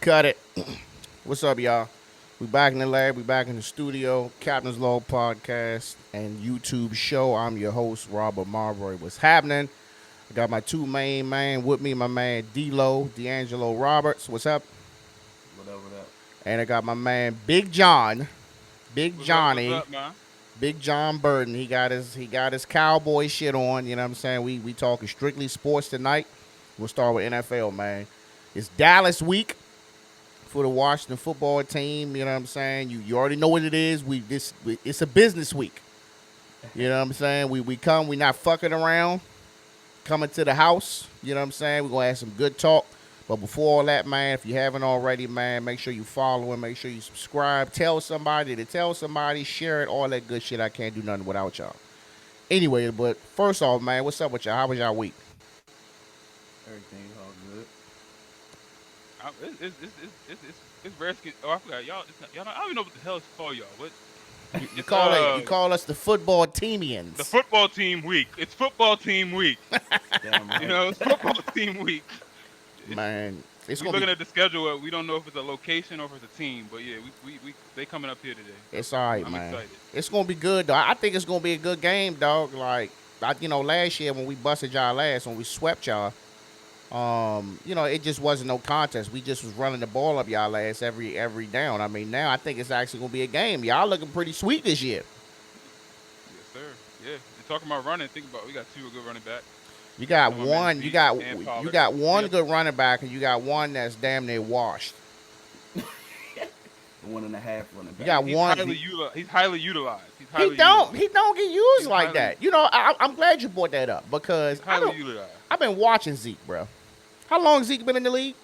Cut it. What's up, y'all? We back in the lab. We back in the studio. Captain's Log podcast and YouTube show. I'm your host, Robert Marbury. What's happening? I got my two main man with me. My man D-Lo, D'Angelo Roberts. What's up? What up, what up? And I got my man Big John, Big What's Johnny, up, man? Big John Burton. He got his cowboy shit on. You know what I'm saying? We talking strictly sports tonight. We'll start with NFL, man. It's Dallas week for the Washington football team. You know what I'm saying? You already know what it is. It's a business week. You know what I'm saying? We not fucking around. Coming to the house. You know what I'm saying? We're gonna have some good talk. But before all that, man, if you haven't already, man, make sure you follow and make sure you subscribe. Tell somebody to tell somebody, share it, all that good shit. I can't do nothing without y'all. Anyway, but first off, man, what's up with y'all? How was y'all week? Everything's all good. It's Redskins. Oh, I forgot. Y'all know, I don't even know what the hell it's called, y'all. What? You call us the football teamians. The football team week. It's football team week. Damn right. It's football team week. Man, it's We're gonna looking be. at the schedule. We don't know if it's a location or if it's a team, but yeah, we they coming up here today. It's all right, I'm man. excited. It's gonna be good, though. I think it's gonna be a good game, dog. Like, last year when we busted y'all ass, when we swept y'all, it just wasn't no contest. We just was running the ball up y'all ass every down. I mean, now I think it's actually gonna be a game. Y'all looking pretty sweet this year. Yes, sir. Yeah. You're talking about running. Think about it. We got two good running backs. You got Come on, one. man. You got And you Pollard. got one Yeah. good running back, and you got one that's damn near washed. 1.5 running back. You got He's one. He's highly utilized. He don't get used He's like highly- that. I'm glad you brought that up because Highly utilized. I've been watching Zeke, bro. How long Zeke been in the league?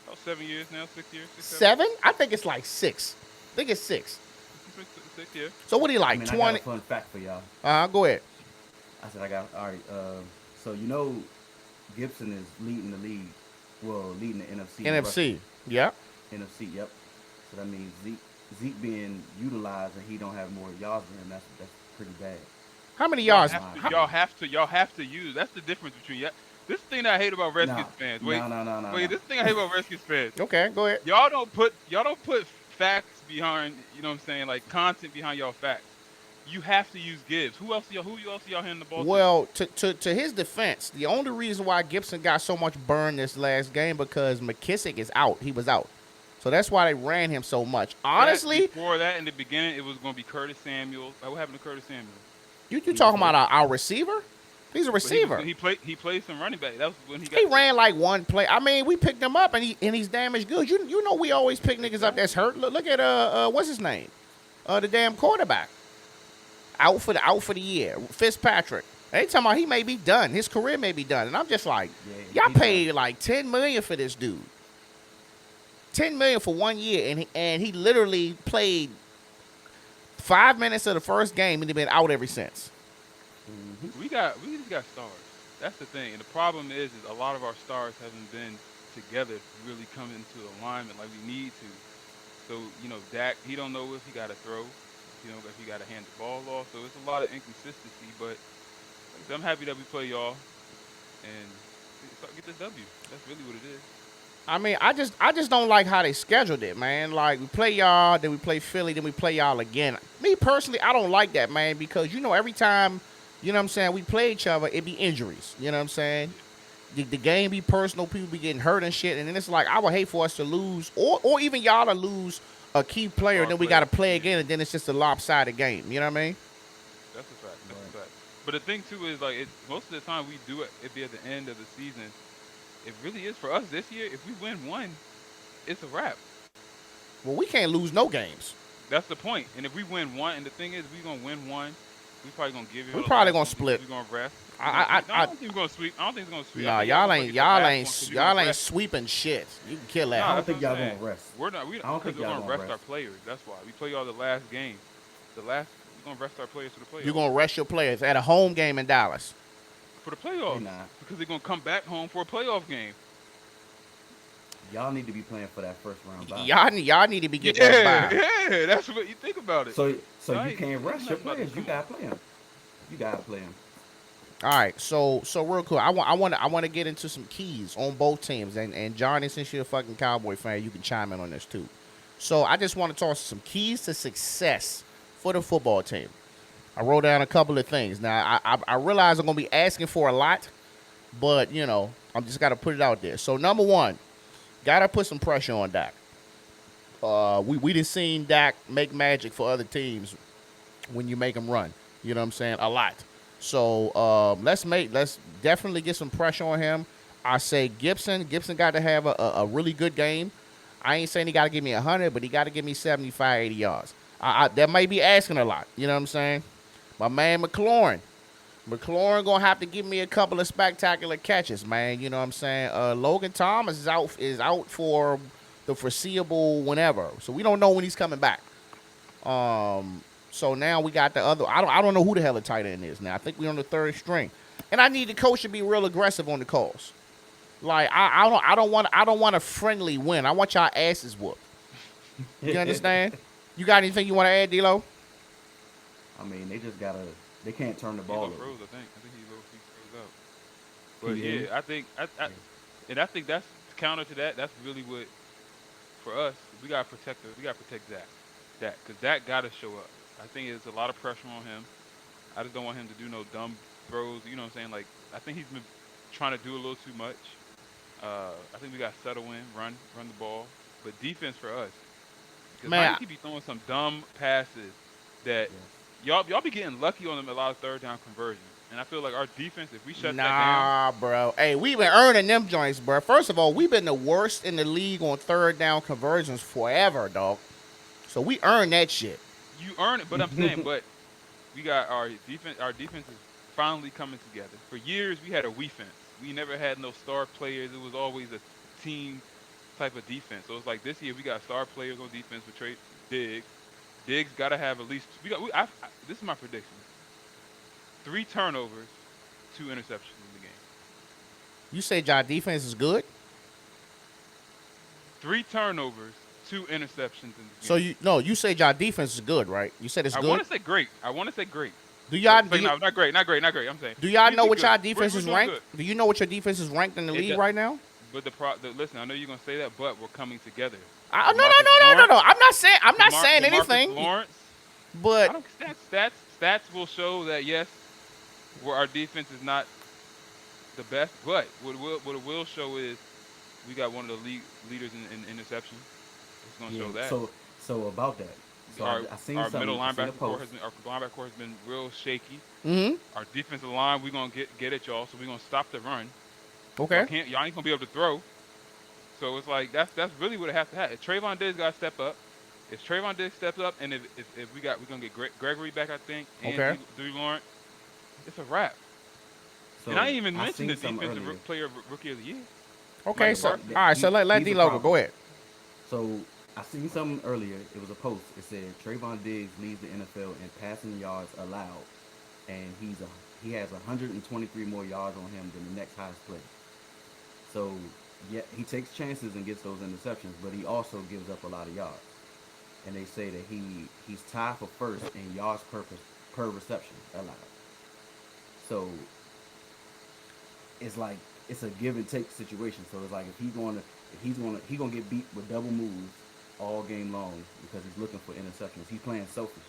About 7 years now, 6 years. 7? I think it's like 6. I think it's 6. 6 years. So what do you like? I 20? got a fun fact for y'all. Go ahead. I said all right. So Gibson is leading the league. Well, leading the NFC. in NFC. Yeah. rushing. NFC. Yep. So that means Zeke being utilized and he don't have more yards than him. That's pretty bad. How many yards? Y'all have to use. That's the difference between y'all. This thing that I hate about Redskins fans. Wait, No. this thing I hate about Redskins fans. Okay, go ahead. Y'all don't put facts behind. You know what I'm saying? Like content behind y'all facts. You have to use Gibbs. Who else y'all handing the ball to? Well, to his defense, the only reason why Gibson got so much burn this last game because McKissick is out. He was out. So that's why they ran him so much. Honestly, Before that, in the beginning, it was going to be Curtis Samuel. What happened to Curtis Samuel? you talking about our receiver? He's a But receiver. He played some running back. That was when he got. He ran like one play. I mean, we picked him up and he's damaged good. You know we always pick niggas up that's hurt. Look at what's his name? The damn quarterback. Out for the year. Fitzpatrick. They talking about he may be done. His career may be done. And I'm just like, Yeah, y'all paid like $10 million for this dude. $10 million for 1 year, and he literally played 5 minutes of the first game and he's been out ever since. We just got stars. That's the thing. And the problem is a lot of our stars haven't been together to really come into alignment like we need to. So, Dak, he don't know if he got to throw, if he got to hand the ball off. So it's a lot of inconsistency. But I'm happy that we play y'all and get this W. That's really what it is. I mean, I just don't like how they scheduled it, man. Like, we play y'all, then we play Philly, then we play y'all again. Me, personally, I don't like that, man, because, every time, you know what I'm saying, we play each other, it be injuries. You know what I'm saying? The game be personal, people be getting hurt and shit, and then it's like, I would hate for us to lose, or even y'all to lose a key player, and then we got to play again, and then it's just a lopsided game. You know what I mean? That's a fact. That's a fact. But the thing, too, is, like, most of the time we do it be at the end of the season. It really is for us this year. If we win one, it's a wrap. Well, we can't lose no games. That's the point. And if we win one, and the thing is, we're gonna win one. We probably gonna give it. We probably gonna split. We're gonna rest. I don't think we're gonna sweep. I don't think it's gonna sweep. Nah, y'all ain't sweeping shit. You can kill that. Nah, I don't that's think what y'all I'm saying. gonna rest. We're not. I don't think We're y'all gonna gonna rest our rest. players. That's why we play y'all the last game. We're gonna rest our players for the playoffs. You're gonna rest your players at a home game in Dallas. For the playoffs. Nah. Because they're gonna come back home for a playoff game. Y'all need to be playing for that first round bye. Y'all need to be getting that bye. Yeah, that's what you think about it. So Right. you can't rush your Nothing about players. it. You gotta play them. You gotta play them. All right, so real quick, I want to get into some keys on both teams, and Johnny, since you're a fucking Cowboy fan, you can chime in on this too. So I just want to toss some keys to success for the football team. I wrote down a couple of things. Now I realize I'm gonna be asking for a lot, but I'm just gotta put it out there. So number one, gotta put some pressure on Dak. We done seen Dak make magic for other teams when you make them run. You know what I'm saying? A lot. So let's definitely get some pressure on him. I say Gibson. Gibson got to have a really good game. I ain't saying he got to give me 100, but he got to give me 75, 80 yards. That might be asking a lot. You know what I'm saying? My man McLaurin. McLaurin gonna have to give me a couple of spectacular catches, man. You know what I'm saying? Logan Thomas is out for the foreseeable whenever, so we don't know when he's coming back. So now we got the other. I don't know who the hell the tight end is now. I think we're on the third string, and I need the coach to be real aggressive on the calls. Like I don't want a friendly win. I want y'all asses whooped. You understand? You got anything you want to add, D-Lo? I mean, they can't turn the ball He over. froze, I think he froze out. But yeah, I think that's counter to that. That's really what for us. We gotta protect Dak, because Dak gotta show up. I think it's a lot of pressure on him. I just don't want him to do no dumb throws. You know what I'm saying? Like I think he's been trying to do a little too much. I think we got to settle in, run the ball, but defense for us. Because Man, Heineke be throwing some dumb passes that y'all be getting lucky on them a lot of third down conversions. And I feel like our defense, if we shut that nah, bro. Hey, we been earning them joints, bro. First of all, we've been the worst in the league on third down conversions forever, dog. So we earned that shit. down, you earn it. But I'm saying, but we got our defense. Our defense is finally coming together. For years, we had a we fence. We never had no star players. It was always a team type of defense. So it's like this year we got star players on defense with Trey Diggs. Diggs got to have at least this is my prediction: 3 turnovers, 2 interceptions in the game. You say y'all defense is good? 3 turnovers, 2 interceptions in the So game. you say y'all defense is good, right? You said it's I good. want to say great. I want to say great. Do y'all Like, no, not great. I'm saying. do y'all know We what good. y'all defense We're is doing ranked? good. Do you know what your defense is ranked in the It league does- right now? But listen, I know you're gonna say that, but we're coming together. No. DeMarcus I'm not saying DeMarcus anything. Lawrence. But Stats will show that yes, where our defense is not the best, but what it will show is we got one of the leaders in interception. It's gonna show that. So about that. So our I seen our something. middle I seen a linebacker core post. has been real shaky. mm-hmm. Our defensive line, we're gonna get at y'all, so we're gonna stop the run. Okay. Y'all ain't gonna be able to throw. So it's like that's really what it has to happen. If Trayvon Diggs got to step up. If Trayvon Diggs steps up, and if we're gonna get Gregory back, I think, and Okay. Dewey Lawrence, it's a wrap. So And I ain't even I mentioned the seen something defensive earlier. player rookie of the year. Okay. Mike So Barkley. all right. So let He's a D-Lo problem. go ahead. So I seen something earlier. It was a post. It said Trayvon Diggs leads the NFL in passing yards allowed, and he has 123 more yards on him than the next highest player. So yeah, he takes chances and gets those interceptions, but he also gives up a lot of yards. And they say that he's tied for first in yards per reception allowed. So it's like it's a give and take situation. So it's like if he's gonna get beat with double moves all game long because he's looking for interceptions. He's playing selfish.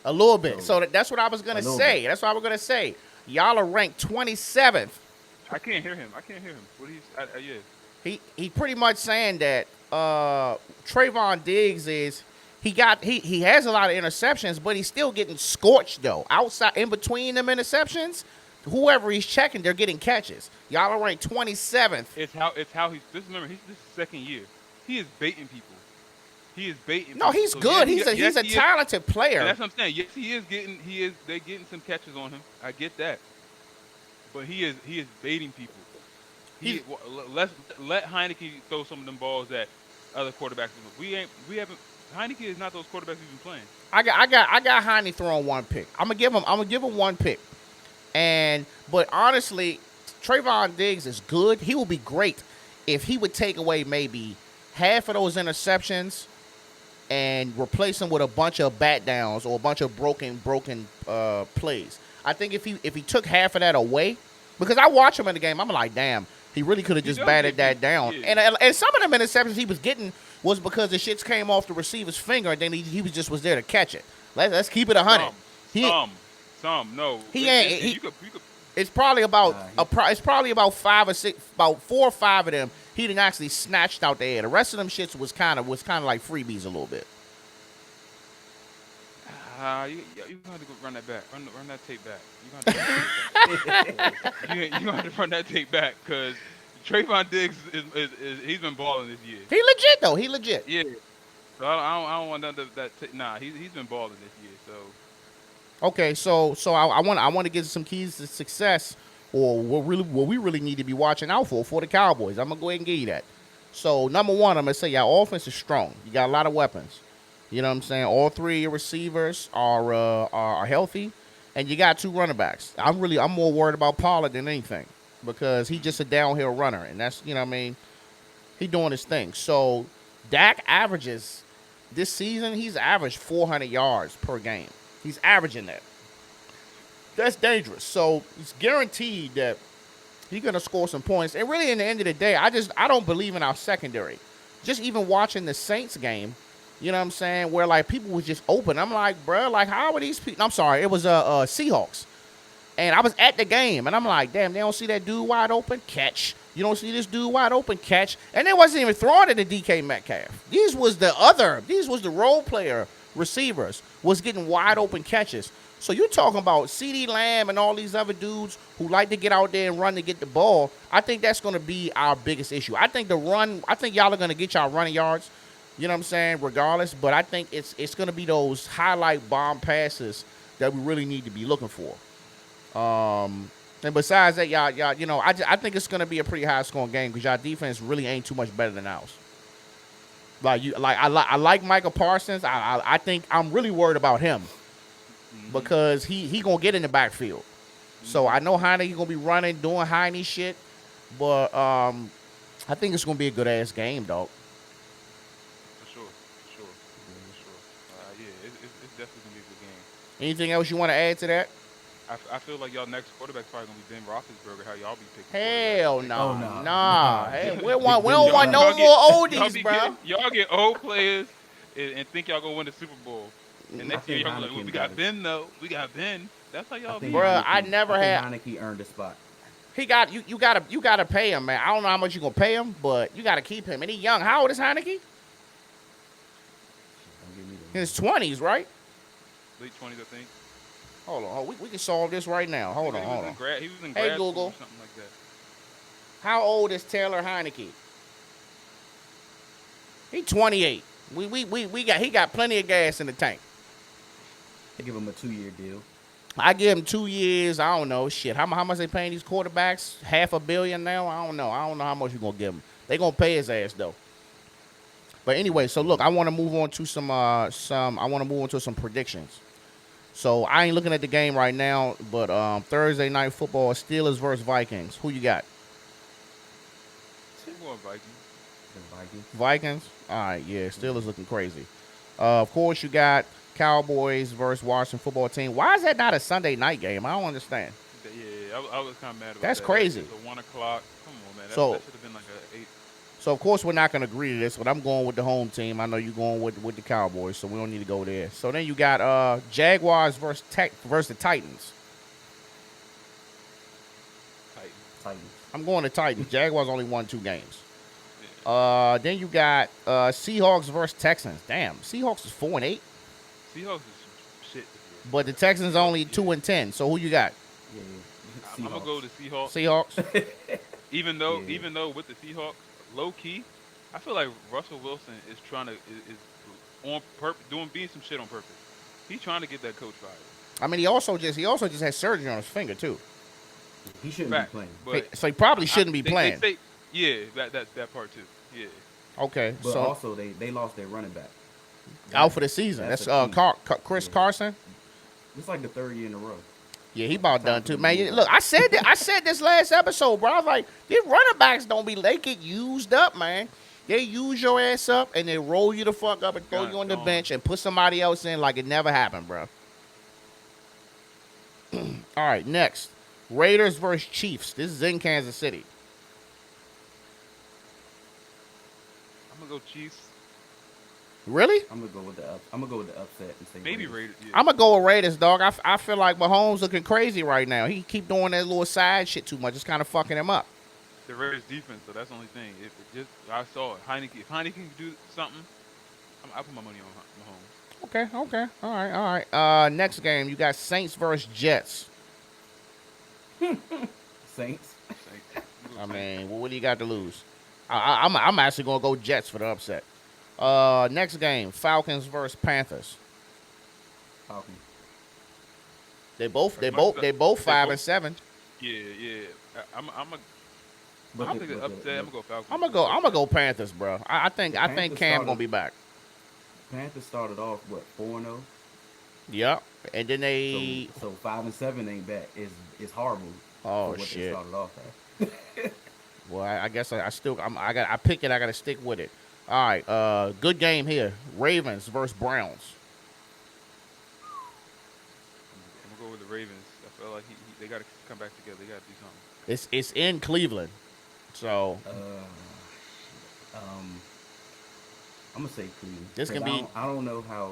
A little bit. So, So that's what I was gonna a little say. bit. That's what I was gonna say. Y'all are ranked 27th. I can't hear him. What yeah. He pretty much saying that Trayvon Diggs is he has a lot of interceptions, but he's still getting scorched though. Outside in between them interceptions, whoever he's checking, they're getting catches. Y'all are ranked 27th. It's how he's. Remember, this is his second year. He is baiting people. No, he's So, good. yes, He's a he is. talented And player. that's what I'm saying. Yes, they're getting some catches on him. I get that. But he is baiting people. Let Heineke throw some of them balls that other quarterbacks do. We haven't Heineke is not those quarterbacks we've been playing. I got Heineke throwing one pick. I'm gonna give him one pick. But honestly, Trayvon Diggs is good. He will be great if he would take away maybe half of those interceptions and replace him with a bunch of bat downs or a bunch of broken plays. I think if he took half of that away, because I watch him in the game, I'm like, damn, he really could have He just does batted get that beat. down. Yeah. And some of them interceptions he was getting was because the shits came off the receiver's finger, and then he was there to catch it. Let's keep it 100. He Some. No, he ain't. You could. It's probably about Nah, it's probably about 5 or 6, about 4 or 5 of them he didn't actually snatched out the air. The rest of them shits was kind of like freebies a little bit. You gonna have to go run that back. Run that tape back. You gonna have to run that tape back. You gonna have to run that tape back because Trayvon Diggs is he's been balling this year. He legit though. He legit. Yeah. So I don't want nah. He's been balling this year. So Okay, so I want to get some keys to success, or what we really need to be watching out for the Cowboys. I'm gonna go ahead and give you that. So number one, I'm gonna say your offense is strong. You got a lot of weapons. You know what I'm saying? All 3 of your receivers are healthy, and you got 2 running backs. I'm more worried about Pollard than anything because he's just a downhill runner, and that's, you know what I mean, he doing his thing. So Dak averages this season. He's averaged 400 yards per game. He's averaging that. That's dangerous. So it's guaranteed that he's gonna score some points. And really, in the end of the day, I don't believe in our secondary. Just even watching the Saints game, you know what I'm saying, where like people was just open. I'm like, bro, like how are these people? I'm sorry, it was Seahawks, and I was at the game, and I'm like, damn, they don't see that dude wide open, catch. You don't see this dude wide open, catch. And they wasn't even throwing it to DK Metcalf. These was the role player receivers was getting wide open catches. So you're talking about CeeDee Lamb and all these other dudes who like to get out there and run to get the ball. I think that's going to be our biggest issue. I think y'all are going to get y'all running yards, you know what I'm saying, regardless. But I think it's going to be those highlight bomb passes that we really need to be looking for. And besides that, y'all, you know, I think it's going to be a pretty high scoring game because y'all defense really ain't too much better than ours. I like Michael Parsons. I think I'm really worried about him because he gonna get in the backfield. So I know Heineke gonna be running, doing Heineke shit, but I think it's gonna be a good ass game, dog. for sure. Yeah, it's definitely gonna be a good game. Anything else you want to add to that? I feel like y'all next quarterback's probably gonna be Ben Roethlisberger. How y'all be picking? Hell no, Oh, no. nah. Hey, we don't want Y'all no get- more y'all oldies, be bro. y'all get old players and think y'all gonna win the Super Bowl. And next year think y'all gonna be like, well, Heineken we got got it. Ben though. We got Ben. That's how y'all be. Bruh, I never had- Heineke earned a spot. He got you gotta pay him, man. I don't know how much you gonna pay him, but you gotta keep him. And he young. How old is Heineke? Don't give me In his 20s, right? Late 20s, I think. Hold on, we can solve this right now. Hold on. He was in grad Hey, school Google. or something like that. How old is Taylor Heineke? He 28. He got plenty of gas in the tank. They give him a 2-year deal. I give him 2 years. I don't know. Shit. How much they paying these quarterbacks? $500 million now? I don't know how much you gonna give him. They gonna pay his ass though. But anyway, so look, I want to move on to some predictions. So I ain't looking at the game right now, but Thursday night football, Steelers versus Vikings. Who you got? I'm going Vikings. The Vikings. Vikings? All right, yeah, Steelers looking crazy. Of course, you got Cowboys versus Washington football team. Why is that not a Sunday night game? I don't understand. Yeah, I was kind of mad about That's that. crazy. It's a 1 o'clock. Come on, man. That So- should have been like a 8. So, of course, we're not going to agree to this, but I'm going with the home team. I know you're going with the Cowboys, so we don't need to go there. So then you got Jaguars versus the Titans. Titans. I'm going to Titans. Jaguars only won 2 games. Yeah. Then you got Seahawks versus Texans. Damn, Seahawks is 4-8, Seahawks is shit this year. but the Texans only 2-10. So who you got? Yeah. I'm gonna go to Seahawks. Seahawks. Even though Yeah. with the Seahawks, low key, I feel like Russell Wilson is trying to is on purpose being some shit on purpose. He's trying to get that coach fired. I mean, he also just had surgery on his finger too. He shouldn't Fact, be playing. but So he probably shouldn't be they playing. say, yeah, that part too. Yeah, Okay, But so also, they lost their running back. out for the season. That's a key. Chris Yeah. Carson. It's like the 3rd year in a row. Yeah, he about done Time for too, them man. to move Look, on. I said this last episode, bro. I was like, these running backs don't be they get used up, man. They use your ass up and they roll you the fuck up and throw you on the Gone. bench and put somebody else in like it never happened, bro. All right, next. Raiders versus Chiefs. This is in Kansas City. I'm gonna go Chiefs. Really? I'm gonna go with the upset and say Maybe Raiders. Raiders. Yeah. I'm gonna go with Raiders, dog. I feel like Mahomes looking crazy right now. He keep doing that little side shit too much. It's kind of fucking him up. The Raiders defense, so that's the only thing. If it just I saw it. Heineke, if Heineke can do something, I put my money on Mahomes. Okay. All right. Next game, you got Saints versus Jets. Saints. Saints. I mean, what do you got to lose? I'm actually gonna go Jets for the upset. Next game, Falcons versus Panthers. Falcons. They both They both- 5-7. Yeah. I'm a. But I'm thinking upset. I'm gonna go Falcons. I'm gonna go Panthers, bro. I think Panthers Cam started- gonna be back. Panthers started off what 4-0. Yep. And then they So 5-7 ain't bad. It's horrible. Oh, for what shit. They started off at. well, I guess I pick it. I gotta stick with it. All right. Good game here. Ravens versus Browns. I'm gonna go with the Ravens. I feel like they gotta come back together. They gotta do something. It's in Cleveland, so I'm gonna say Cleveland. This can 'Cause be- I don't know how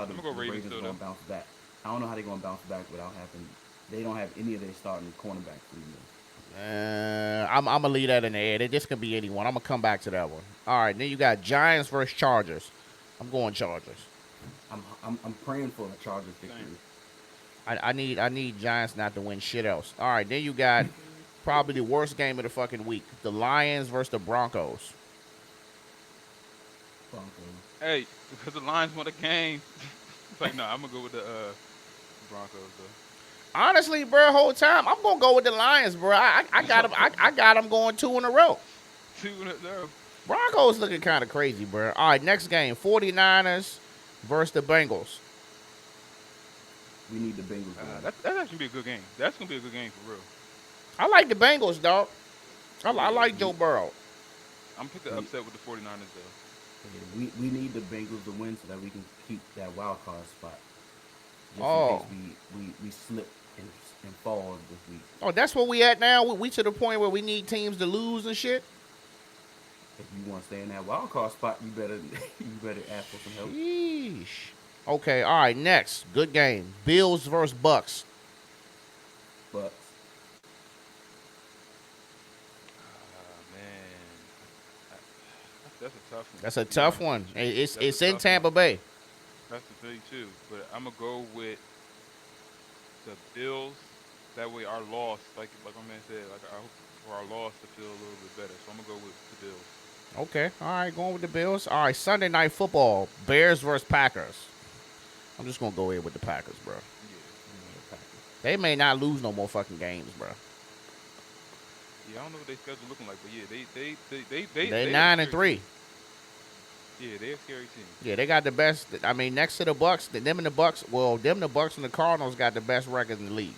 the gonna go Ravens, Ravens though, gonna though. bounce back. I don't know how they're gonna bounce back without having. They don't have any of their starting cornerbacks anymore. I'm gonna leave that in the air. This could be anyone. I'm gonna come back to that one. All right. Then you got Giants versus Chargers. I'm going Chargers. I'm praying for a Chargers victory. Same. I need Giants not to win shit else. All right. Then you got probably the worst game of the fucking week: the Lions versus the Broncos. Broncos. Hey, because the Lions won the game. It's like, no, I'm gonna go with the Broncos though. Honestly, bro, whole time I'm gonna go with the Lions, bro. I got them. I got them going 2 in a row. 2-0. Broncos looking kind of crazy, bro. All right, next game: 49ers versus the Bengals. We need the Bengals. to win. That's actually be a good game. That's gonna be a good game for real. I like the Bengals, dog. I like Joe Burrow. I'm gonna pick the upset with the 49ers though. Yeah, we need the Bengals to win so that we can keep that wild card spot. Just Oh. in case we slip and fall this week. Oh, that's where we at now. We to the point where we need teams to lose and shit. If you want to stay in that wild card spot, you better ask for some help. Yeesh. Okay, all right. Next, good game: Bills versus Bucks. But Man, that's a tough one. That's a tough one. It's That's a in tough Tampa Bay. That's the thing too. But I'm gonna go with the Bills. That way, our loss, like my man said, like I hope for our loss to feel a little bit better. So I'm gonna go with the Bills. Okay, all right. Going with the Bills. All right, Sunday Night Football: Bears versus Packers. I'm just gonna go in with the Packers, bro. Yeah. They may not lose no more fucking games, bro. Yeah, I don't know what their schedule looking like, but yeah, They are 9-3. scary team. Yeah, they're a scary team. Yeah, they got the best. I mean, next to the Bucks, them and the Bucks. Well, the Bucks and the Cardinals got the best record in the league.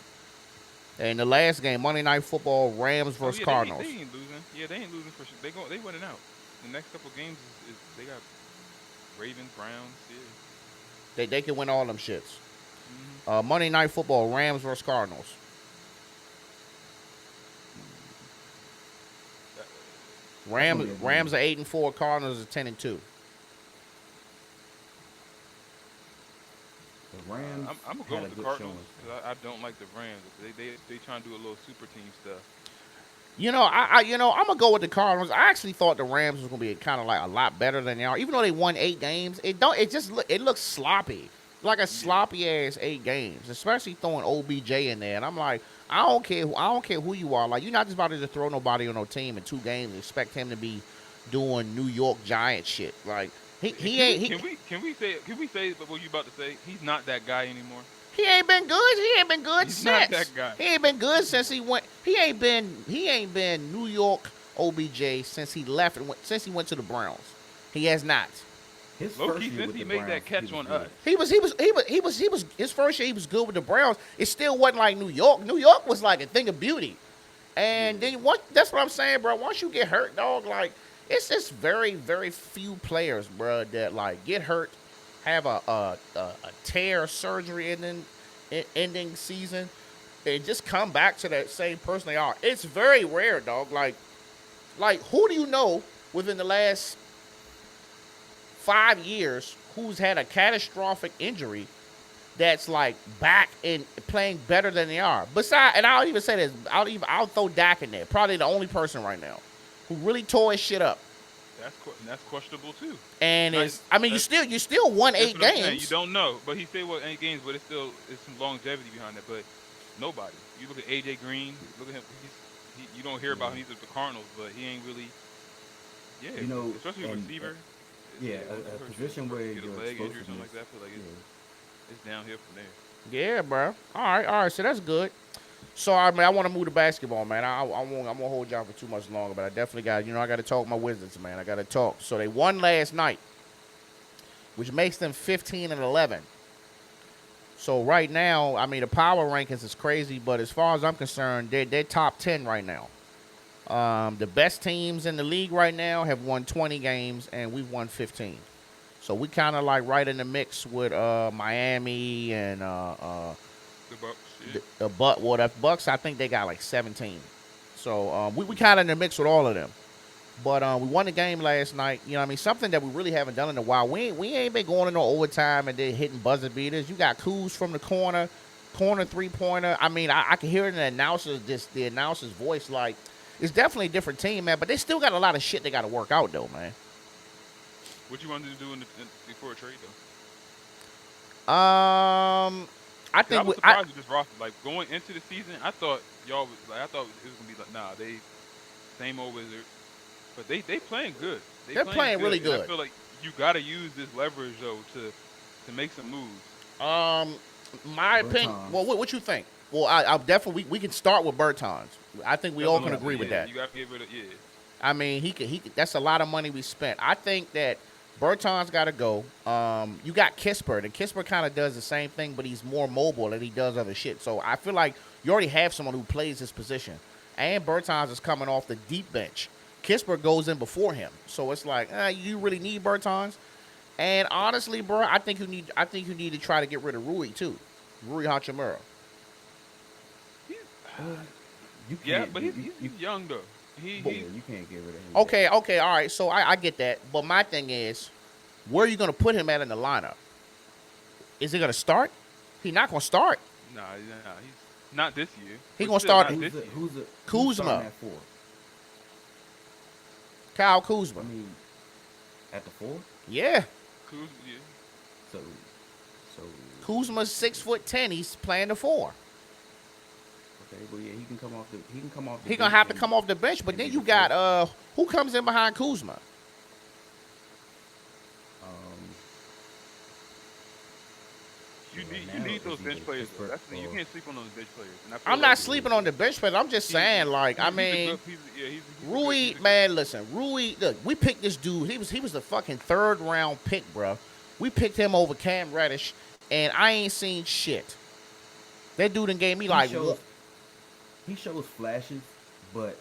And the last game, Monday Night Football: Rams Oh, versus yeah, Cardinals. They ain't losing. Yeah, they ain't losing for sure. They winning out. The next couple games is they got Ravens, Browns. Yeah. They can win all them shits. Mm-hmm. Monday Night Football: Rams versus Cardinals. Rams are 8-4. Cardinals are 10-2. the Rams I'm gonna go had with a the good Cardinals showing. because I don't like the Rams. They trying to do a little super team stuff. You know, I'm gonna go with the Cardinals. I actually thought the Rams was gonna be kind of like a lot better than they are, even though they won 8 games. It looks sloppy, like a sloppy ass 8 games, especially throwing OBJ in there. And I'm like, I don't care who you are. Like, you're not just about to just throw nobody on no team in 2 games and expect him to be doing New York Giants shit. Like he ain't. Can we say what you about to say? He's not that guy anymore. He ain't been good. He ain't been good He's since. not that guy. He ain't been good since he went. He ain't been New York OBJ since he left since he went to the Browns. He has not. His Low first key, year since with he the made that Browns, catch on good. us. He was his first year. He was good with the Browns. It still wasn't like New York. New York was like a thing of beauty. And then that's what I'm saying, bro. Once you get hurt, dog, like It's just very, very few players, bro, that like get hurt, have a tear surgery ending season, and just come back to that same person they are. It's very rare, dog. Like who do you know within the last 5 years who's had a catastrophic injury that's like back and playing better than they are? Besides, and I'll even say this, I'll throw Dak in there. Probably the only person right now who really tore his shit up. That's questionable too. And Like, it's, I mean, you still won that's 8 what I'm saying. You games. don't know, but he said what 8 games, but it's some longevity behind that. But nobody. You look at AJ Green. Look at him. You don't hear about him. He's with the Cardinals, but he ain't really. Yeah, You know, especially a and, receiver. yeah, a position where get a your leg injury or something explosiveness. like that. I feel like it's downhill from there. Yeah, bro. All right. So that's good. So I mean, I want to move to basketball, man. I won't. I'm gonna hold y'all for too much longer, but I definitely got. I got to talk my Wizards, man. I got to talk. So they won last night, which makes them 15-11. So right now, I mean, the power rankings is crazy, but as far as I'm concerned, they're top 10 right now. The best teams in the league right now have won 20 games, and we've won 15. So we kind of like right in the mix with Miami and The Bucks. Yeah. the Bucks. I think they got like 17. So we kind of in the mix with all of them. But we won the game last night. You know what I mean? Something that we really haven't done in a while. We ain't been going into overtime and then hitting buzzer beaters. You got Kuz from the corner 3-pointer. I mean, I can hear it in the announcer's voice. Like, it's definitely a different team, man. But they still got a lot of shit they got to work out, though, man. What you wanted to do before a trade though? I I think was surprised with this roster. Like going into the season, I thought it was gonna be like, nah, they same old Wizards, but they playing good. They're playing really And good. I feel like you gotta use this leverage though to make some moves. My opinion. Well, what you think? Well, I'll definitely we can start with Burton's. I think we all can agree with that. You gotta get rid of I mean, he could. That's a lot of money we spent. I think that Burton's got to go. You got Kispert, and Kispert kind of does the same thing, but he's more mobile and he does other shit. So I feel like you already have someone who plays this position. And Burton's is coming off the deep bench. Kispert goes in before him, so it's like, you really need Burton's. And honestly, bro, I think you need to try to get rid of Rui too, Rui Hachimura. Yeah, but he's young though. You can't get rid of him. Okay, all right. So I get that, but my thing is, where are you going to put him at in the lineup? Is he going to start? He's not going to start. Nah, he's not this year. He going to start. Who's Kuzma. at 4? Kyle Kuzma. I mean, at the 4. Yeah. Kuzma, yeah. So Kuzma's 6'10". He's playing the 4. okay, well yeah, he can come off the. He gonna have to come off the bench, but then you got who comes in behind Kuzma? You need those bench players. You can't sleep on those bench players. And I'm not sleeping on the bench players. I'm just saying, like, I mean, Rui, man, listen, Rui. Look, we picked this dude. He was the fucking 3rd round pick, bro. We picked him over Cam Reddish, and I ain't seen shit. That dude done gave me like. He shows flashes, but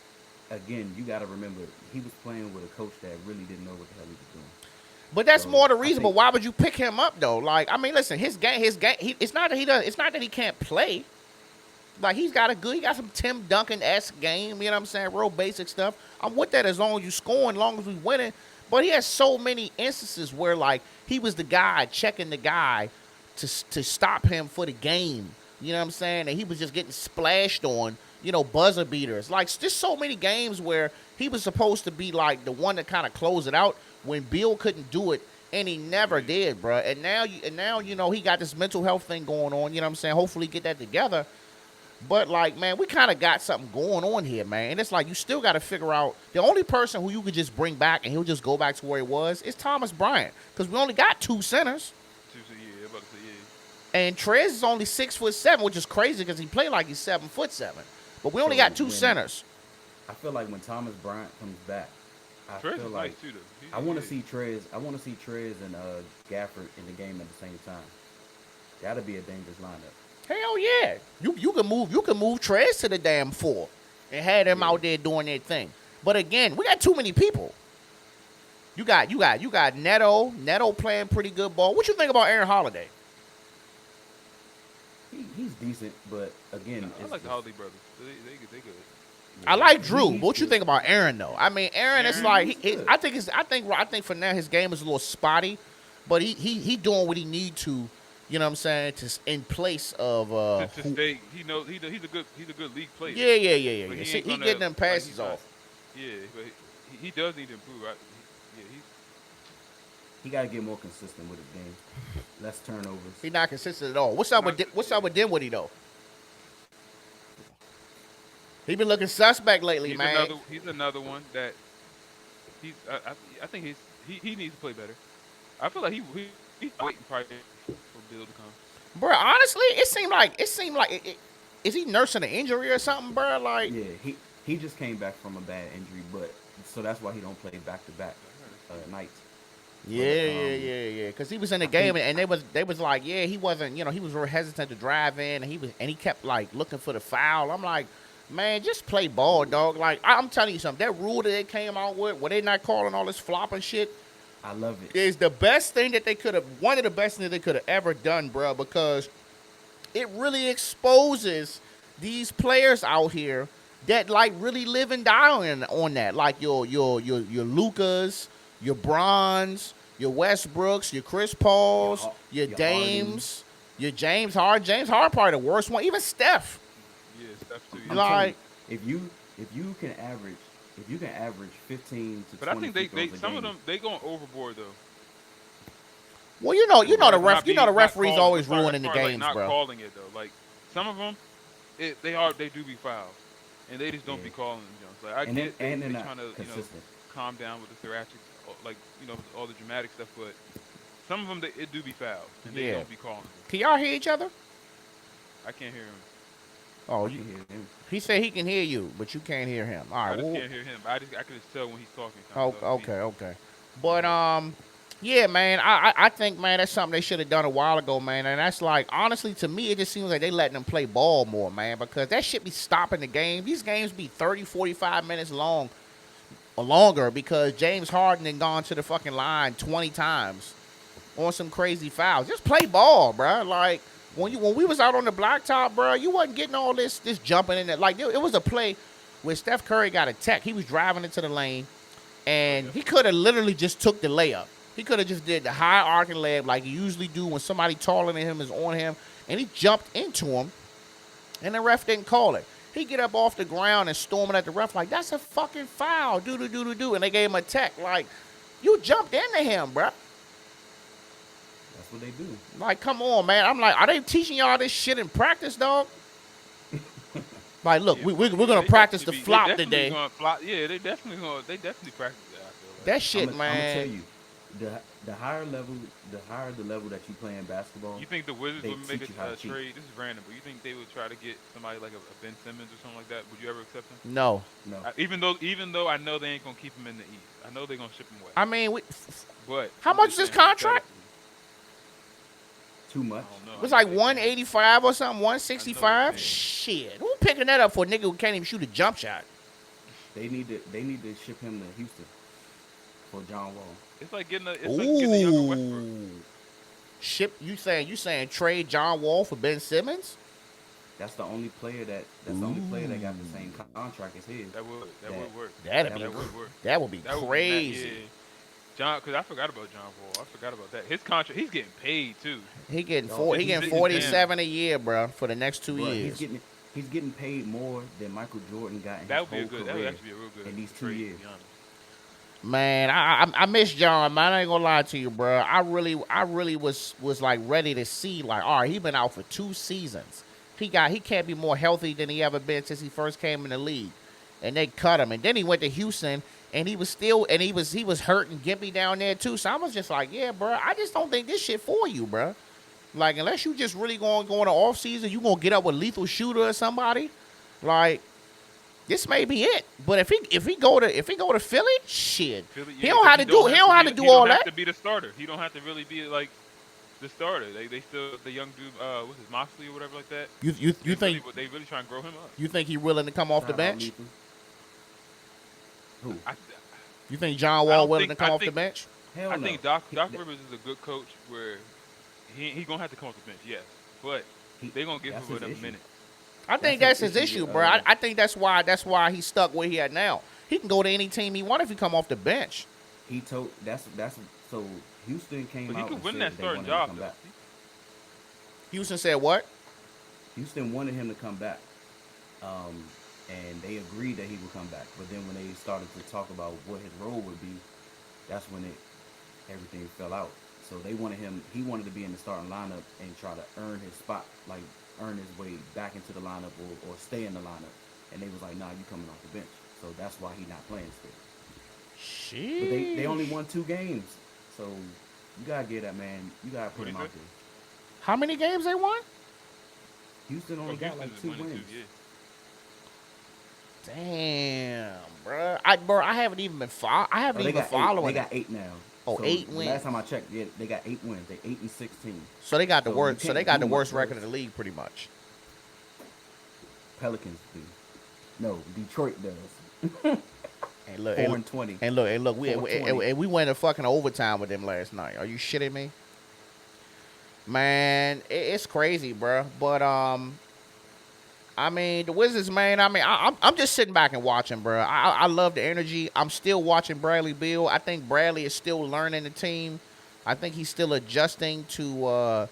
again, you got to remember he was playing with a coach that really didn't know what the hell he was doing. But that's more the reason. But why would you pick him up though? Like, I mean, listen, his game. It's not that he can't play. Like, he got some Tim Duncan-esque game. You know what I'm saying? Real basic stuff. I'm with that as long as you scoring, as long as we winning. But he has so many instances where like he was the guy checking the guy to stop him for the game. You know what I'm saying? And he was just getting splashed on. Buzzer beaters. Like, just so many games where he was supposed to be like the one that kind of close it out when Bill couldn't do it, and he never did, bro. And now he got this mental health thing going on. You know what I'm saying? Hopefully get that together. But like, man, we kind of got something going on here, man. And it's like you still got to figure out the only person who you could just bring back and he'll just go back to where he was is Thomas Bryant, because we only got 2 centers. And Trez is only 6'7", which is crazy because he played like he's 7'7". But we only got 2 centers. I feel like when Thomas Bryant comes back, I feel like nice too, though. I want to see Trez. I want to see Trez and Gafford in the game at the same time. That'll be a dangerous lineup. Hell yeah, you can move Trez to the damn 4 and have them out there doing their thing. But again, we got too many people. You got Neto playing pretty good ball. What you think about Aaron Holiday? He's decent, but again, I like the Holiday brothers. They good. I yeah, like Drew. But he's what you good. think about Aaron though? I mean, Aaron, it's Aaron, like He's good. I think for now his game is a little spotty, but he doing what he need to. You know what I'm saying? In place of To stay, he knows he's a good league player. But yeah. he See, ain't he gonna getting them like passes he's not. off. Yeah, but he does need to improve. Yeah, He got to get more consistent with his game. Less turnovers. He not consistent at all. What's up with Dinwiddie though? He been looking suspect lately, man. he's another one that I think he needs to play better. I feel like he's waiting probably for Bill to come. Bro, honestly, is he nursing an injury or something, bro? Like, Yeah, he just came back from a bad injury, but so that's why he don't play back to back nights. yeah. Because he was in the game and they was like, yeah, he wasn't, he was real hesitant to drive in and he kept like looking for the foul. I'm like, man, just play ball, dog. Like, I'm telling you something. That rule that they came out with, where they not calling all this flopping shit, I love it. is the best thing that they could have, one of the best things they could have ever done, bro, because it really exposes these players out here that like really live and die on that. Like your Lucas, your Bronze, your Westbrooks, your Chris Pauls, your Your Dames, your James Harden. James Harden probably the worst one. Even Steph. Yeah, Steph too. I'm Yeah. Like, telling you, if you can average 15 to But I 20 think free throws a some game, of them they going overboard though. well, the Not referees calling- always as far- ruining the as far as, games, like, not bro. calling it though. Like some of them, they do be fouls, and they just don't be Yeah. calling them. You know, so I and get they're they not trying to consistent. calm down with the theatrics, like all the dramatic stuff, but some of them it do be fouls, and they Yeah. don't be calling them. Can y'all hear each other? I can't hear him. Oh, I can hear him. he said he can hear you, but you can't hear him. All I right. just Well, can't hear him. I can just tell when he's talking. oh, okay. But yeah, man. I think, man, that's something they should have done a while ago, man. And that's like, honestly, to me, it just seems like they letting them play ball more, man, because that shit be stopping the game. These games be 30, 45 minutes long or longer because James Harden had gone to the fucking line 20 times on some crazy fouls. Just play ball, bro. Like when we was out on the blacktop, bro, you wasn't getting all this jumping in it. Like it was a play where Steph Curry got a tech. He was driving into the lane, and he could have literally just took the layup. He could have just did the high arcing layup like he usually do when somebody taller than him is on him, and he jumped into him, and the ref didn't call it. He get up off the ground and storming at the ref like, that's a fucking foul, do, and they gave him a tech. Like, you jumped into him, bro. That's what they do. Like, come on, man. I'm like, are they teaching y'all this shit in practice, dog? Like, look, Yeah, we're gonna they practice the definitely flop they definitely today. Gonna flop. Yeah, they definitely practice that. I feel like. That shit, I'm gonna man. tell you, the higher the level that you play in basketball. You think the Wizards they would make teach you how a to cheat. trade? This is random, but you think they would try to get somebody like a Ben Simmons or something like that? Would you ever accept him? No, No, Even though I know they ain't gonna keep him in the East, I know they're gonna ship him away. I mean, But how I'm much just is his saying, contract? too much. I don't know. It was like I know 185 or something, I 165. know. Shit, who picking that up for a nigga who can't even shoot a jump shot? They need to ship him to Houston for John Wall. It's like getting a younger Westbrook. Ooh. You saying trade John Wall for Ben Simmons? That's the only player that got the same contract as his. That would work. That'd That be That would work. that would be That would be crazy. yeah. John, because I forgot about John Wall. I forgot about that. His contract, he's getting paid too. He getting Dog, four. He he's getting getting 47 a year, bro, for the next 2 Bruh, years. he's getting paid more than Michael Jordan got in That his would be whole that would career actually be a real good in these 2 trade, years. To be honest. Man, I miss John, man. I ain't gonna lie to you, bro. I really was like ready to see, like, all right, he been out for 2 seasons. He can't be more healthy than he ever been since he first came in the league. And they cut him. And then he went to Houston and he was hurting Gimpy down there too. So I was just like, yeah, bro, I just don't think this shit for you, bro. Like, unless you just really going to off season, you gonna get up with Lethal Shooter or somebody. Like, this may be it. But if he go to Philly, shit, Philly, he don't have to do all He don't that. have to be the starter. He don't have to really be like the starter. They still the young dude. What's his Moxley or whatever like that. You think they really trying to grow him up? you think he willing to come off the Tyron bench? Lethal. Who? You think John I Wall don't willing think. to come off the bench? Hell I no. think Doc Rivers is a good coach where he gonna have to come off the bench, yes, but He, they gonna give that's him his enough issue. minutes. I That's think his that's his issue issue, with bro. I think that's why he's stuck where he at now. He can go to any team he want if he come off the bench. he told that's so Houston came But he out could and win said that that they starting wanted him to job come though. back. Houston said what? Houston wanted him to come back, and they agreed that he would come back. But then when they started to talk about what his role would be, that's when everything fell out. So they wanted him. He wanted to be in the starting lineup and try to earn his spot, like earn his way back into the lineup or stay in the lineup. And they was like, "Nah, you coming off the bench." So that's why he not playing still. But they only won 2 games, so you gotta get that man. You gotta put What him he out said? there. How many games they won? Houston only got Houston like is 2 1 and 2, wins. yeah. Damn, bro. I haven't even been I haven't They even got following. They got 8 now. Oh, So 8 the wins. Last time I checked, yeah, they got 8 wins. They 8-16. So they got the So you worst. So can't they got do the worst much record in worse. the league, pretty much. Pelicans do. No, Detroit does. And look, 4-20. and look, we 4-20. and we went in fucking overtime with them last night. Are you shitting me? Man, it's crazy, bro. But I mean, the Wizards, man. I mean, I'm just sitting back and watching, bro. I love the energy. I'm still watching Bradley Beal. I think Bradley is still learning the team. I think he's still adjusting to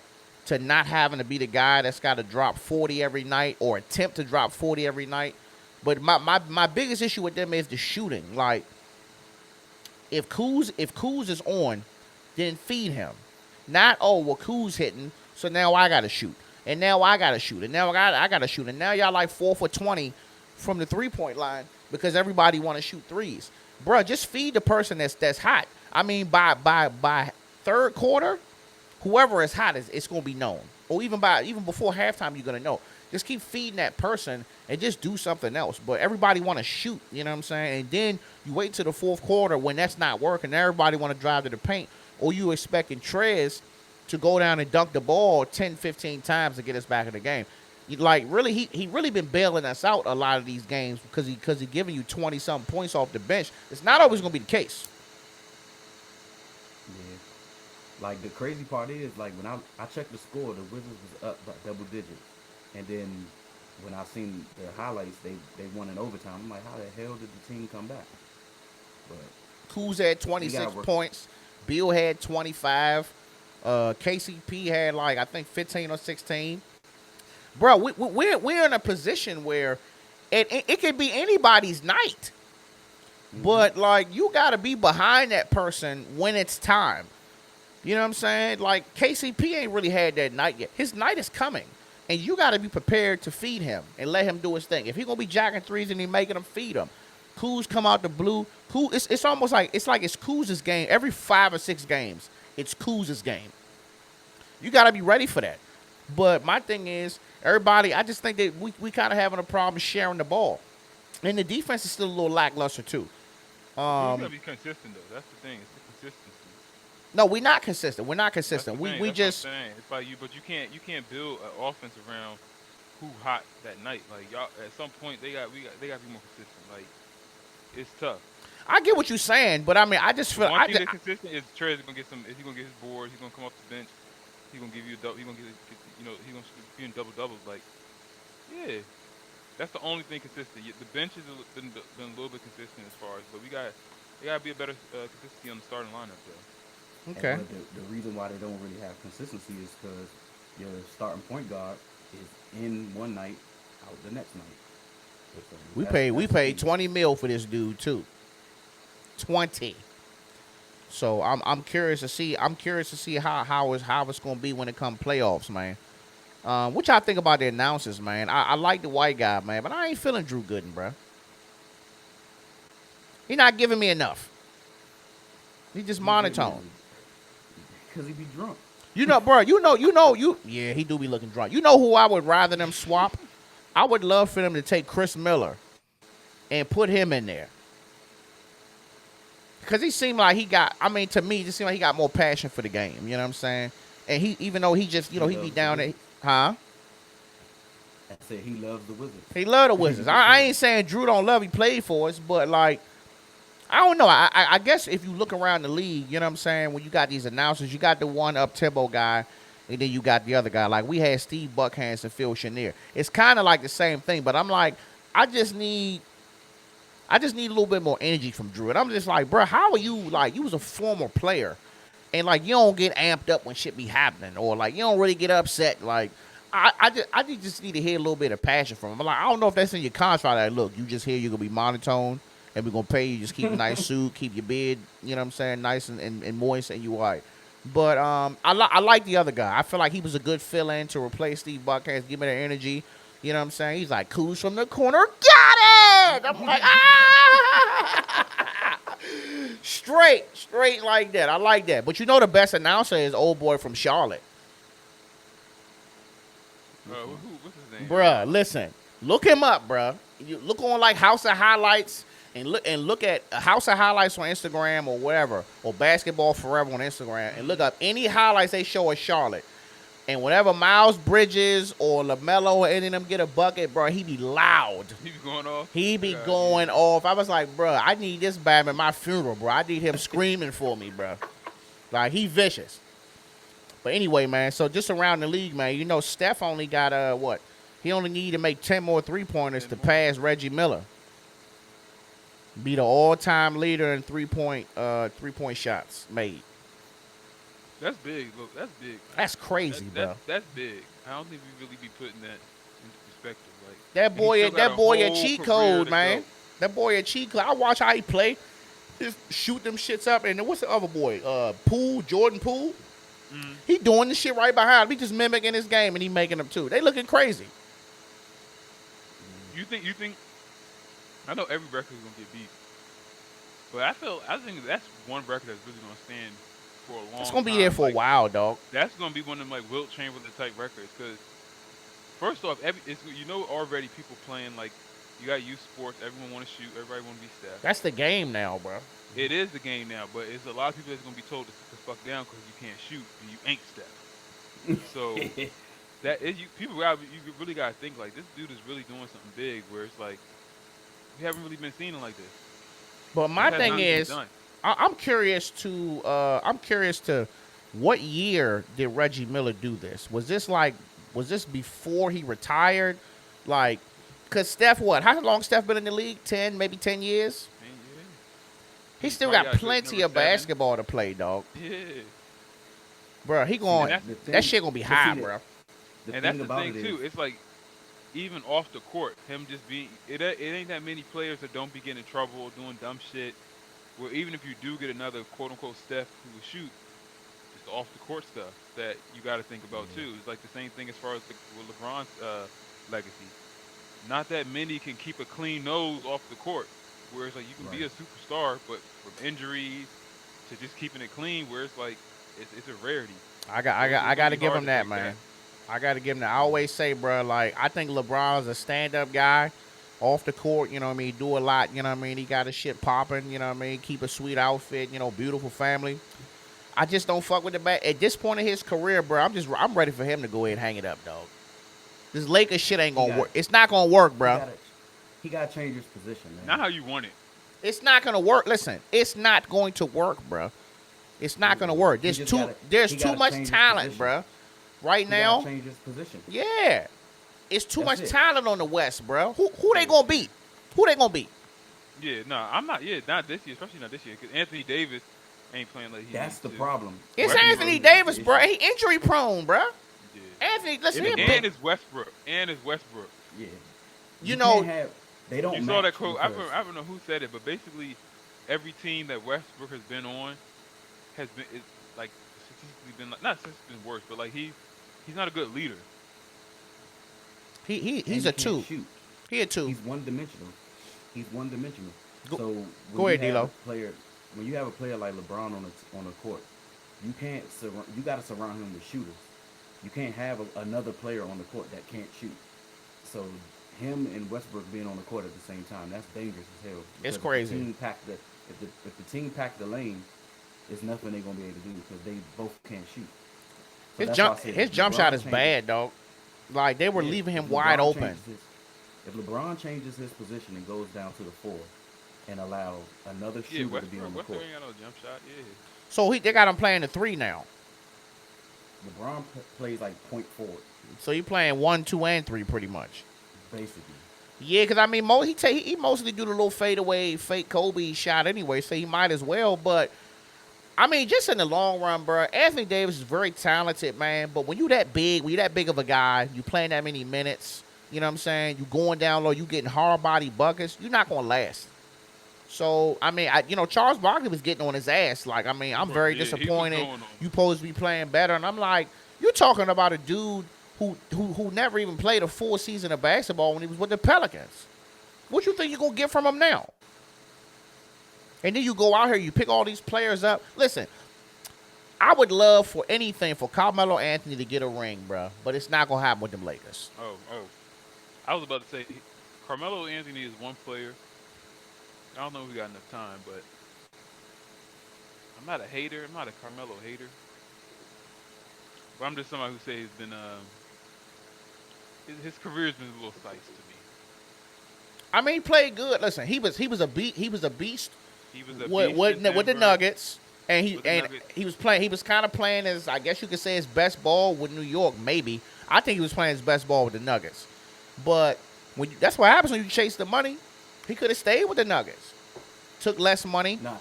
not having to be the guy that's got to drop 40 every night or attempt to drop 40 every night. But my biggest issue with them is the shooting. Like, if Kuz is on, then feed him. Not, oh, well, Kuz hitting, so now I got to shoot. And now I got to shoot. And now I got to shoot. And now y'all like 4 for 20 from the three-point line because everybody want to shoot threes. Bruh, just feed the person that's hot. I mean, by third quarter, whoever is hot, it's going to be known. Or even before halftime, you're going to know. Just keep feeding that person and just do something else. But everybody want to shoot, you know what I'm saying? And then you wait till the fourth quarter when that's not working. Everybody want to drive to the paint. Or you expecting Trez to go down and dunk the ball 10, 15 times to get us back in the game. Like, really, he really been bailing us out a lot of these games because he giving you 20-something points off the bench. It's not always going to be the case. Yeah. Like, the crazy part is, like, when I checked the score, the Wizards was up by double digits. And then when I seen the highlights, they won in overtime. I'm like, how the hell did the team come back? But Kuz had 26 points. Bill had 25. KCP had, like, I think 15 or 16. Bro, we're in a position where it could be anybody's night. But, like, you got to be behind that person when it's time. You know what I'm saying? Like, KCP ain't really had that night yet. His night is coming. And you got to be prepared to feed him and let him do his thing. If he going to be jacking threes and he making them, feed him. Kuz come out the blue. It's almost like it's Kuz's game. Every 5 or 6 games, it's Kuz's game. You got to be ready for that. But my thing is, everybody, I just think that we kind of having a problem sharing the ball. And the defense is still a little lackluster, too. You gotta be consistent though. That's the thing. It's the consistency. No, we're not consistent. We're not That's consistent. the thing. We That's just what I'm saying. It's like but you can't build an offense around who hot that night. Like y'all, at some point they got to be more consistent. Like it's tough. I get what you're saying, but I mean, I just feel One thing that's consistent is Trez gonna get some. Is he gonna get his board? He's gonna come off the bench. He's gonna give you a double. He's gonna he's gonna be in double doubles. Like yeah, that's the only thing consistent. The bench has been a little bit consistent as far as, but they gotta be a better consistency on the starting lineup though. okay. But the reason why they don't really have consistency is because your starting point guard is in one night, out the next night. So We that's paid the 20 mil for this dude too. 20. So I'm curious to see how it's gonna be when it comes playoffs, man. What y'all think about the announcers, man? I like the white guy, man, but I ain't feeling Drew Gooden, bro. He not giving me enough. He just monotone. Because he be drunk. You know, bro. Yeah, he do be looking drunk. You know who I would rather them swap? I would love for them to take Chris Miller and put him in there. Because he seemed like to me, it just seemed like he got more passion for the game. You know what I'm saying? And even though he just, he be down there. Huh? I said he loves the Wizards. He love the Wizards. I ain't saying Drew don't love he played for us, but, like, I don't know. I guess if you look around the league, you know what I'm saying, when you got these announcers, you got the one up tempo guy, and then you got the other guy. Like we had Steve Buckhantz and Phil Chenier. It's kind of like the same thing, but I'm like, I just need a little bit more energy from Drew. And I'm just like, bro, how are you like? You was a former player, and like you don't get amped up when shit be happening, or like you don't really get upset. Like I just need to hear a little bit of passion from him. I'm like, I don't know if that's in your contract. Like, look, you just here, you're gonna be monotone, and we're gonna pay you. Just keep a nice suit, keep your beard, you know what I'm saying, nice and moist, and you all right. But I like the other guy. I feel like he was a good fill-in to replace Steve Buckhantz, give me the energy. You know what I'm saying? He's like, Coos from the corner, got it! I'm like, ah! Straight like that. I like that. But you know the best announcer is old boy from Charlotte. What's his name? Bruh, listen. Look him up, bruh. You look on like House of Highlights and look at House of Highlights on Instagram or whatever, or Basketball Forever on Instagram, and look up any highlights they show of Charlotte. And whenever Miles Bridges or LaMelo or any of them get a bucket, bro, he be loud. He be going off. He be going off. I was like, bro, I need this bad at my funeral, bro. I need him screaming for me, bro. Like, he vicious. But anyway, man, so just around the league, man, you know, Steph only got, what? He only need to make 10 more three-pointers to pass Reggie Miller. Be the all-time leader in three-point shots made. That's big. Look, that's big. That's crazy, bro. That's big. I don't think we really be putting that into perspective. Like That boy a cheat code, man. Go. That boy a cheat code. I watch how he play. Just shoot them shits up. And then what's the other boy? Jordan Poole. Mm. He doing the shit right behind him. He just mimicking his game and he making them too. They looking crazy. You think? I know every record is gonna get beat, but I think that's one record that's really gonna stand for a long time. It's gonna be there for a while, dog. That's gonna be one of them like Wilt Chamberlain type records. Because first off, already people playing like you got youth sports. Everyone want to shoot. Everybody want to be Steph. That's the game now, bro. It is the game now, but it's a lot of people that's gonna be told to sit the fuck down because you can't shoot and you ain't Steph. So you really gotta think like this dude is really doing something big. Where it's like we haven't really been seeing it like this. But my thing is, I'm curious to what year did Reggie Miller do this? Was this before he retired? Like, cause Steph, how long Steph been in the league? 10, maybe 10 years? 10 years. He still got plenty of basketball to play, dog. Yeah. Bro, that shit gonna be high, bro. And that's the thing too. It's like even off the court, him just being it ain't that many players that don't be getting in trouble or doing dumb shit. Well, even if you do get another quote unquote Steph who will shoot, just off the court stuff that you got to think about too. It's like the same thing as far as with LeBron's legacy. Not that many can keep a clean nose off the court. Whereas like you can be a superstar, but from injuries to just keeping it clean, where it's like it's a rarity. I got to give him that, man. I got to give him that. I always say, bro, like I think LeBron's a stand-up guy. Off the court, you know what I mean, do a lot, you know what I mean, he got his shit popping, you know what I mean, keep a sweet outfit, you know, beautiful family. I just don't fuck with the back. At this point in his career, bro, I'm ready for him to go ahead and hang it up, dog. This Lakers shit ain't gonna work. It's not gonna work, bro. He gotta change his position, man. Not how you want it. It's not gonna work. Listen, it's not going to work, bro. It's not gonna work. There's too much talent, bro. Right now, change his position. Yeah. It's too much talent on the West, bro. Who they gonna beat? Who they gonna beat? Yeah, no, I'm not. Yeah, not this year, especially not this year, because Anthony Davis ain't playing like he. That's the to. problem. It's Anthony Davis, bro. He injury prone, bro. Yeah. Anthony, listen, and it's Westbrook. Yeah. You know, they don't. You saw that quote. I don't know who said it, but basically, every team that Westbrook has been on has been like statistically been like not statistically been worse, but like he's not a good leader. He's a two. Shoot. He a two. He's one-dimensional. So go ahead, D-Lo. When you have a player like LeBron on the court, you got to surround him with shooters. You can't have another player on the court that can't shoot. So him and Westbrook being on the court at the same time, that's dangerous as hell. It's crazy. If the team pack the lane, there's nothing they're gonna be able to do because they both can't shoot. So his jump shot is bad, dog. Like, they were leaving him wide open. If LeBron changes his position and goes down to the 4, and allow another Yeah, shooter to be on the Westbrook court. ain't got no jump shot. Yeah. So they got him playing the 3 now. LeBron plays like point forward, So he playing 1, 2, and 3 pretty much. basically. Yeah, because I mean, he mostly do the little fadeaway, fake Kobe shot anyway, so he might as well. But I mean, just in the long run, bro, Anthony Davis is very talented, man. But when you that big, when you that big of a guy, you playing that many minutes, you know what I'm saying? You going down low, you getting hard body buckets, you're not gonna last. So I mean, Charles Barkley was getting on his ass. Like, I mean, I'm Bro, very yeah, he was disappointed. going on. You supposed to be playing better, and I'm like, you're talking about a dude who never even played a full season of basketball when he was with the Pelicans. What you think you're gonna get from him now? And then you go out here, you pick all these players up. Listen, I would love for anything for Carmelo Anthony to get a ring, bro, but it's not gonna happen with them Lakers. Oh. I was about to say, Carmelo Anthony is one player. I don't know if we got enough time, but I'm not a hater. I'm not a Carmelo hater. But I'm just somebody who say he's been his career's been a little size to me. I mean, he played good. Listen, he was a beast. He was a beast He was a with, beast with, in with the Denver. Nuggets, and With the Nuggets. he was playing. He was kind of playing as, I guess you could say, his best ball with New York. Maybe I think he was playing his best ball with the Nuggets. But that's what happens when you chase the money. He could have stayed with the Nuggets. Took less money. Nah,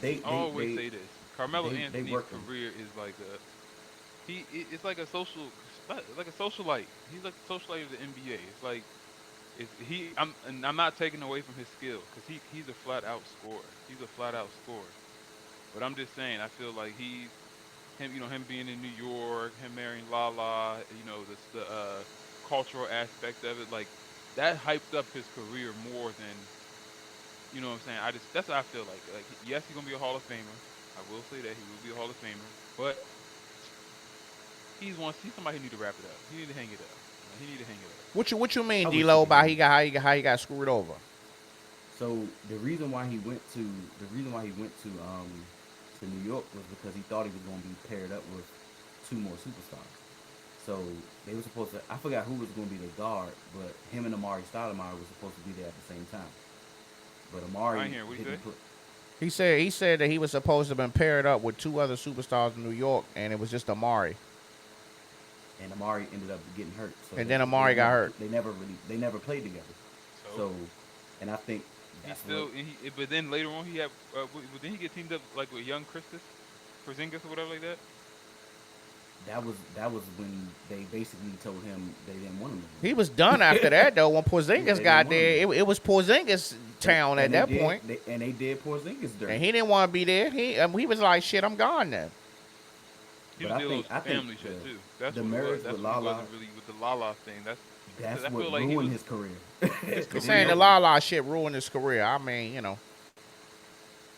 I always say this: Carmelo they Anthony's work him. career is like it's like a socialite. He's like the socialite of the NBA. It's like I'm not taking away from his skill because he's a flat out scorer. He's a flat out scorer. But I'm just saying, I feel like him being in New York, him marrying Lala, the cultural aspect of it, like that hyped up his career more than, you know what I'm saying. That's what I feel like. Like, yes, he's gonna be a Hall of Famer. I will say that he will be a Hall of Famer, but he's somebody who need to wrap it up. He need to hang it up. He need to hang it up. What you mean, I wish D-Lo, he about did. how he got screwed over? So the reason why he went to New York was because he thought he was going to be paired up with two more superstars. So they were supposed to. I forgot who was going to be the guard, but him and Amari Stoudemire was supposed to be there at the same time. But Amari I ain't hear what he didn't say. put. He said that he was supposed to have been paired up with two other superstars in New York, and it was just Amari. And Amari ended up getting hurt. So And then Amari got hurt. They never played together. So, and I think But then later on he had. But then he get teamed up like with young Porzingis or whatever like that. that was when they basically told him they didn't want him anymore. He was done after that, though. When Porzingis They got didn't want there, him. it was Porzingis town at And that they did- point. They did Porzingis dirty. And he didn't want to be there. He was like, shit, I'm gone then. He But was I dealing think- with I think family shit the- too. That's the what it was. marriage That's with what he Lala- wasn't really with the Lala thing. That's I what feel like he ruined was- his career. He's saying the La shit ruined his career. I mean,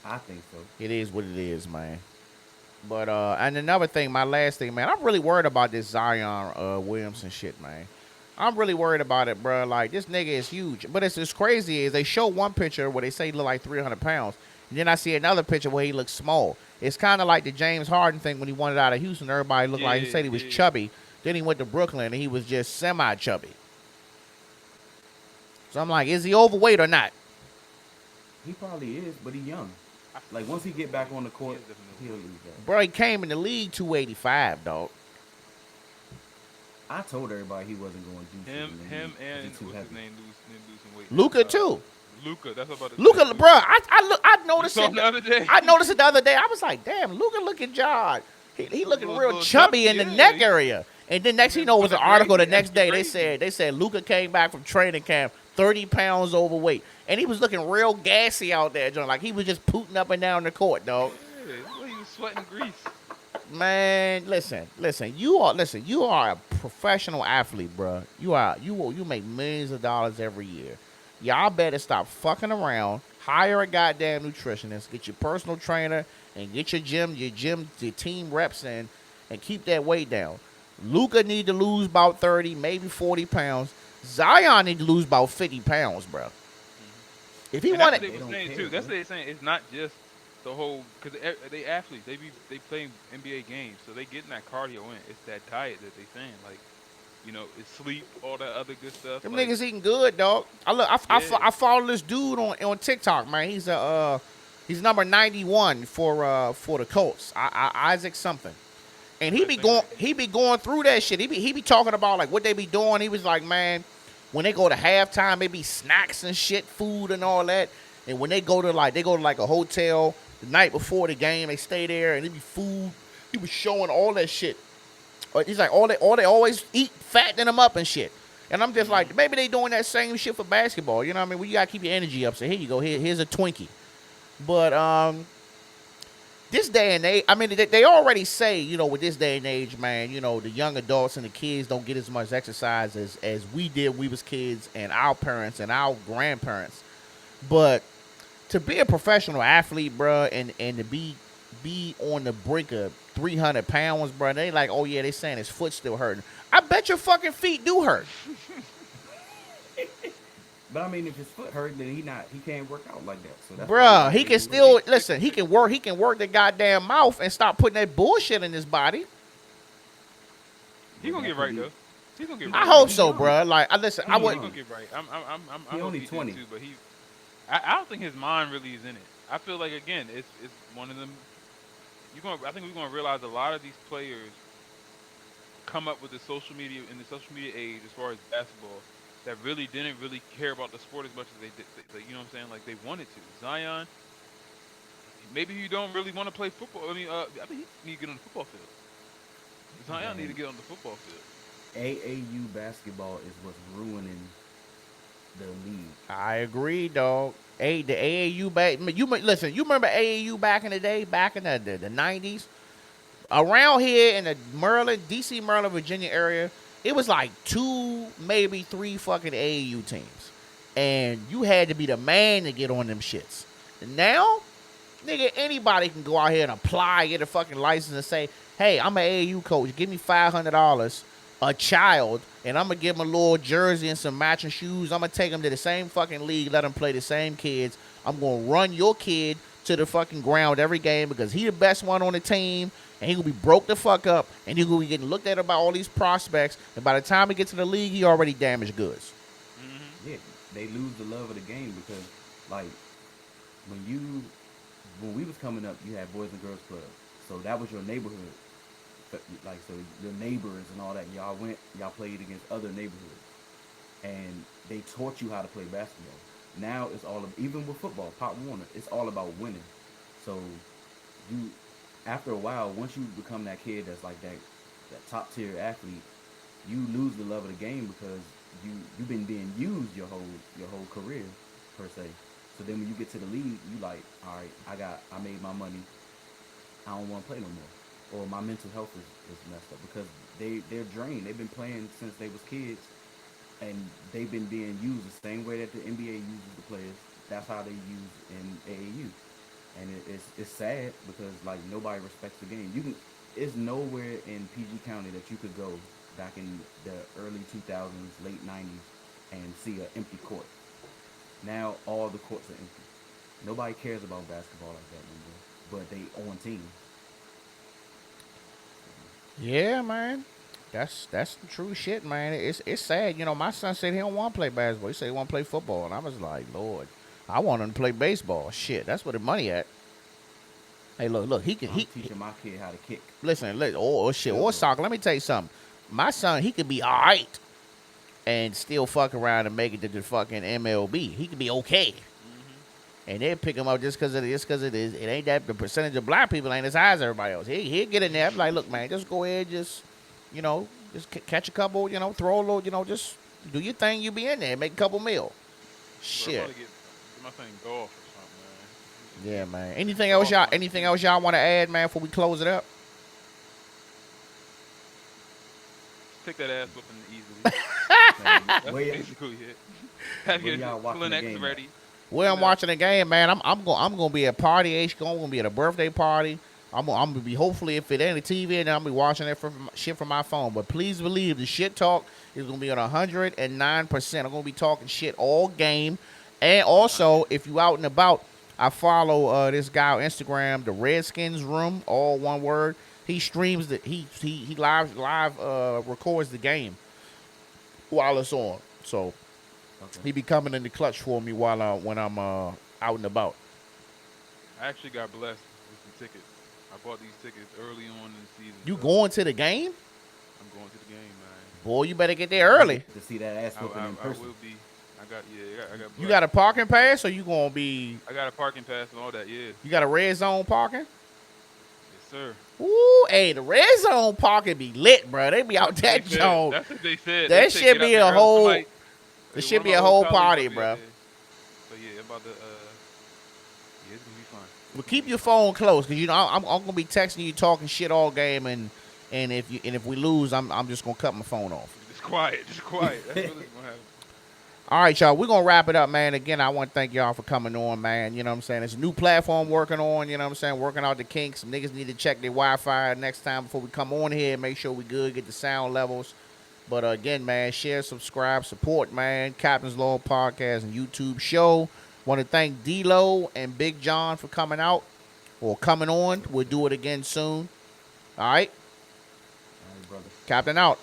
I think so. it is what it is, man. But and another thing, my last thing, man, I'm really worried about this Zion Williamson shit, man. I'm really worried about it, bro. Like, this nigga is huge. But it's as crazy is they show one picture where they say he look like 300 pounds. And then I see another picture where he looks small. It's kind of like the James Harden thing when he wanted out of Houston. Everybody looked like he said he was chubby. Then he went to Brooklyn and he was just semi-chubby. So I'm like, is he overweight or not? He probably is, but he's young. Like, once he get back on the court, He is definitely he'll lose that. Bro, he came in the league 285, dog. I told everybody he wasn't going to do Him shit in the and league 'cause he's too what's his heavy. name losing weight. Luka too. Luka, that's what I'm about to Luka, say. bro, I noticed You saw it him the other day? I noticed it the other day. I was like, damn, Luka looking jarred. He looking real Little chubby in the yeah. neck area. And then next thing you know, it was an Looking article the crazy. next day. Crazy. They said Luka came back from training camp 30 pounds overweight. And he was looking real gassy out there, John. Like he was just pooting up and down the court, dog. Yeah, look, he was sweating grease. Man, listen. You are a professional athlete, bro. You make millions of dollars every year. Y'all better stop fucking around. Hire a goddamn nutritionist. Get your personal trainer and get your team reps in, and keep that weight down. Luka need to lose about 30, maybe 40 pounds. Zion need to lose about 50 pounds, bro. If he And that's wanted, what they were saying too. That's what they're saying. It's not just the whole because they athletes. They play NBA games, so they getting that cardio in. It's that diet that they saying. Like It's sleep, all that other good stuff. Them Like, niggas eating good, dog. yeah, I follow this dude on TikTok, man. He's number 91 for the Colts. Isaac something. And okay, say that. he be going through that shit. He be talking about like what they be doing. He was like, man, when they go to halftime, it be snacks and shit, food and all that. And when they go to like a hotel the night before the game, they stay there and it be food. He was showing all that shit. He's like all they always eat, fattening them up and shit. And I'm just like, maybe they doing that same shit for basketball. You know what I mean? Well, you gotta keep your energy up. So here you go. Here's a Twinkie. But this day and age, I mean, they already say, with this day and age, man, the young adults and the kids don't get as much exercise as we did when we was kids and our parents and our grandparents. But to be a professional athlete, bro, and to be on the brink of 300 pounds, bro, they like, oh, yeah, they saying his foot's still hurting. I bet your fucking feet do hurt. But I mean, if his foot hurt, then he can't work out like that. So that's Bruh, he can still listen. He can work the goddamn mouth and stop putting that bullshit in his body. He gonna get right though. He's gonna get I right. hope so, bruh. Like, listen, I He wouldn't. gonna get right. He hope only do 20. too, but I don't think his mind really is in it. I feel like again, it's one of them. I think we're gonna realize a lot of these players come up with the social media in the social media age as far as basketball that really didn't really care about the sport as much as they did. You know what I'm saying? Like they wanted to. Zion, maybe you don't really want to play football. I mean, I think he need to get on the football field. Zion need to get on the football field. AAU basketball is what's ruining the league. I agree, dog. The AAU back. Listen. You remember AAU back in the day, back in the 90s, around here in the Maryland, DC, Maryland, Virginia area. It was like 2, maybe 3 fucking AAU teams. And you had to be the man to get on them shits. And now, nigga, anybody can go out here and apply, get a fucking license and say, hey, I'm an AAU coach. Give me $500 a child, and I'm going to give him a little jersey and some matching shoes. I'm going to take him to the same fucking league, let him play the same kids. I'm going to run your kid to the fucking ground every game because he the best one on the team. And he gonna be broke the fuck up, and he gonna be getting looked at by all these prospects. And by the time he gets to the league, he already damaged goods. Mm-hmm. Yeah, they lose the love of the game because, like, when we was coming up, you had Boys and Girls Club, so that was your neighborhood. Like, so your neighbors and all that. Y'all played against other neighborhoods, and they taught you how to play basketball. Now it's even with football, Pop Warner, it's all about winning. So you. After a while, once you become that kid that's like that top tier athlete, you lose the love of the game because you've been being used your whole career per se. So then when you get to the league, you like, all right, I made my money. I don't want to play no more, or my mental health is messed up because they're drained. They've been playing since they was kids, and they've been being used the same way that the NBA uses the players. That's how they use in AAU. And it's sad because like nobody respects the game. It's nowhere in PG County that you could go back in the early 2000s, late 90s, and see an empty court. Now all the courts are empty. Nobody cares about basketball like that anymore, but they on teams. Yeah, man. That's the true shit, man. It's sad. My son said he don't want to play basketball. He said he want to play football, and I was like, Lord. I want him to play baseball. Shit, that's where the money at. Hey, look, he can. I'm teaching my kid how to kick. Listen, shit, or soccer. Let me tell you something. My son, he could be all right and still fuck around and make it to the fucking MLB. He could be okay, and they'll pick him up just because it is. It ain't that the percentage of black people ain't as high as everybody else. He'll get in there. I'm like, look, man, just go ahead, just catch a couple, throw a little, just do your thing. You be in there, make a couple mil. Shit. My thing golf or something, man. Yeah, man. Anything else y'all want to add, man, before we close it up? Take that ass whooping easily. That's basically it. Have your Kleenex ready. Well, I'm watching the game, man. I'm gonna be at party age. I'm gonna be at a birthday party. I'm gonna be, hopefully, if it ain't a TV, then I'm gonna be watching it from my phone. But please believe the shit talk is gonna be on 109%. I'm gonna be talking shit all game. And also, if you out and about, I follow this guy on Instagram, the Redskins Room, all one word. He streams he live records the game. while it's on. So Okay. he be coming in the clutch for me when I'm out and about. I actually got blessed with some tickets. I bought these tickets early on in the season, You so going to the game? I'm going to the game, man. Boy, you better get there You early. get to see that ass whooping in I person. will be. I got You blessed. got a parking pass, or you gonna be? I got a parking pass and all that. Yeah, You got a red zone parking? yes, sir. Ooh, hey, the red zone parking be lit, bro. They be out that zone. That's what they said. That They said should get out be there a early. whole. Somebody, It one should of be my a old whole colleagues party, gonna be out bro. there. So yeah, about the yeah, it's gonna be fun. But keep your phone close, cause you know I'm gonna be texting you, talking shit all game, and if we lose, I'm just gonna cut my phone off. Just quiet, just quiet. That's really what's gonna happen. All right, y'all. We're going to wrap it up, man. Again, I want to thank y'all for coming on, man. You know what I'm saying? There's a new platform working on, you know what I'm saying? Working out the kinks. Some niggas need to check their Wi-Fi next time before we come on here. Make sure we good, get the sound levels. But again, man, share, subscribe, support, man. Captain's Law Podcast and YouTube show. Want to thank D-Lo and Big John for coming out or coming on. We'll do it again soon. All right? All right, brother. Captain out.